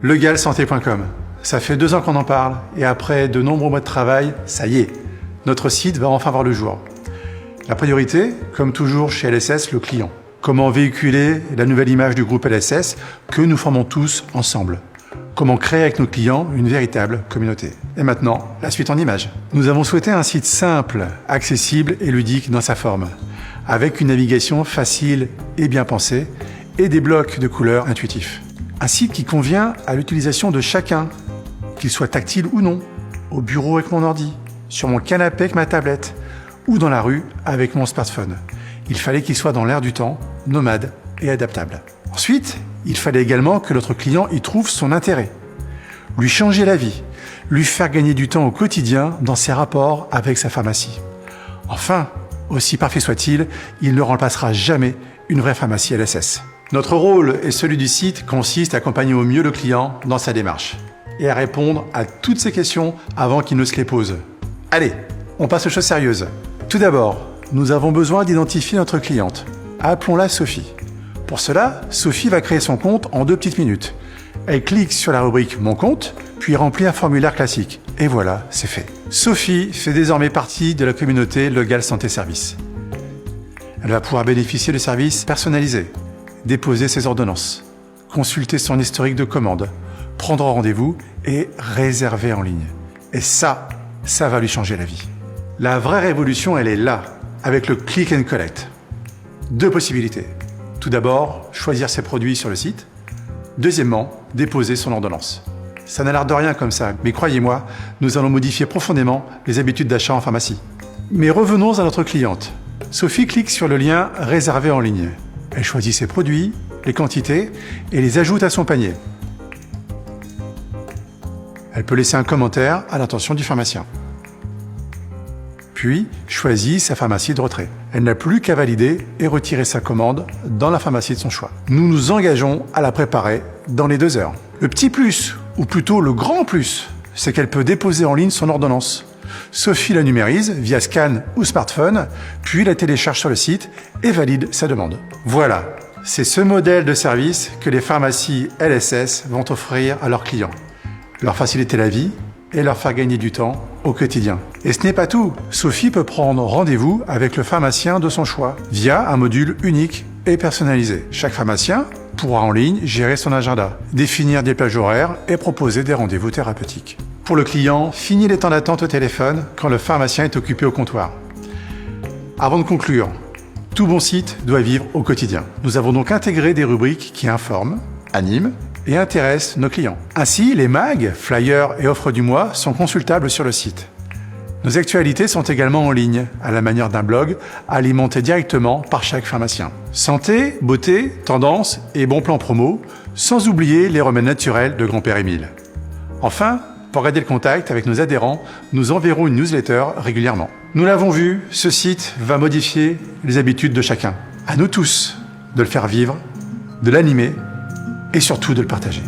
Legalsanté.com. Ça fait 2 ans qu'on en parle, et après de nombreux mois de travail, ça y est, notre site va enfin voir le jour. La priorité, comme toujours chez LSS, le client. Comment véhiculer la nouvelle image du groupe LSS que nous formons tous ensemble. Comment créer avec nos clients une véritable communauté. Et maintenant, la suite en images. Nous avons souhaité un site simple, accessible et ludique dans sa forme, avec une navigation facile et bien pensée, et des blocs de couleurs intuitifs. Un site qui convient à l'utilisation de chacun, qu'il soit tactile ou non, au bureau avec mon ordi, sur mon canapé avec ma tablette, ou dans la rue avec mon smartphone. Il fallait qu'il soit dans l'air du temps, nomade et adaptable. Ensuite, il fallait également que notre client y trouve son intérêt, lui changer la vie, lui faire gagner du temps au quotidien dans ses rapports avec sa pharmacie. Enfin, aussi parfait soit-il, il ne remplacera jamais une vraie pharmacie LSS. Notre rôle et celui du site consiste à accompagner au mieux le client dans sa démarche et à répondre à toutes ses questions avant qu'il ne se les pose. Allez, on passe aux choses sérieuses. Tout d'abord, nous avons besoin d'identifier notre cliente. Appelons-la Sophie. Pour cela, Sophie va créer son compte en 2 petites minutes. Elle clique sur la rubrique « Mon compte », puis remplit un formulaire classique. Et voilà, c'est fait. Sophie fait désormais partie de la communauté Legal Santé Service. Elle va pouvoir bénéficier de services personnalisés, déposer ses ordonnances, consulter son historique de commande, prendre rendez-vous et réserver en ligne. Et ça va lui changer la vie. La vraie révolution, elle est là, avec le Click and Collect. 2 possibilités. Tout d'abord, choisir ses produits sur le site. Deuxièmement, déposer son ordonnance. Ça n'a l'air de rien comme ça, mais croyez-moi, nous allons modifier profondément les habitudes d'achat en pharmacie. Mais revenons à notre cliente. Sophie clique sur le lien « Réserver en ligne ». Elle choisit ses produits, les quantités et les ajoute à son panier. Elle peut laisser un commentaire à l'intention du pharmacien. Puis, choisit sa pharmacie de retrait. Elle n'a plus qu'à valider et retirer sa commande dans la pharmacie de son choix. Nous nous engageons à la préparer dans les 2 heures. Le petit plus, ou plutôt le grand plus, c'est qu'elle peut déposer en ligne son ordonnance. Sophie la numérise via scan ou smartphone, puis la télécharge sur le site et valide sa demande. Voilà, c'est ce modèle de service que les pharmacies LSS vont offrir à leurs clients. Leur faciliter la vie et leur faire gagner du temps au quotidien. Et ce n'est pas tout. Sophie peut prendre rendez-vous avec le pharmacien de son choix via un module unique et personnalisé. Chaque pharmacien pourra en ligne gérer son agenda, définir des plages horaires et proposer des rendez-vous thérapeutiques. Pour le client, fini les temps d'attente au téléphone quand le pharmacien est occupé au comptoir. Avant de conclure, tout bon site doit vivre au quotidien. Nous avons donc intégré des rubriques qui informent, animent et intéressent nos clients. Ainsi, les mags, flyers et offres du mois sont consultables sur le site. Nos actualités sont également en ligne, à la manière d'un blog, alimenté directement par chaque pharmacien. Santé, beauté, tendance et bons plans promo, sans oublier les remèdes naturels de Grand-Père Émile. Enfin, pour garder le contact avec nos adhérents, nous enverrons une newsletter régulièrement. Nous l'avons vu, ce site va modifier les habitudes de chacun. À nous tous de le faire vivre, de l'animer et surtout de le partager.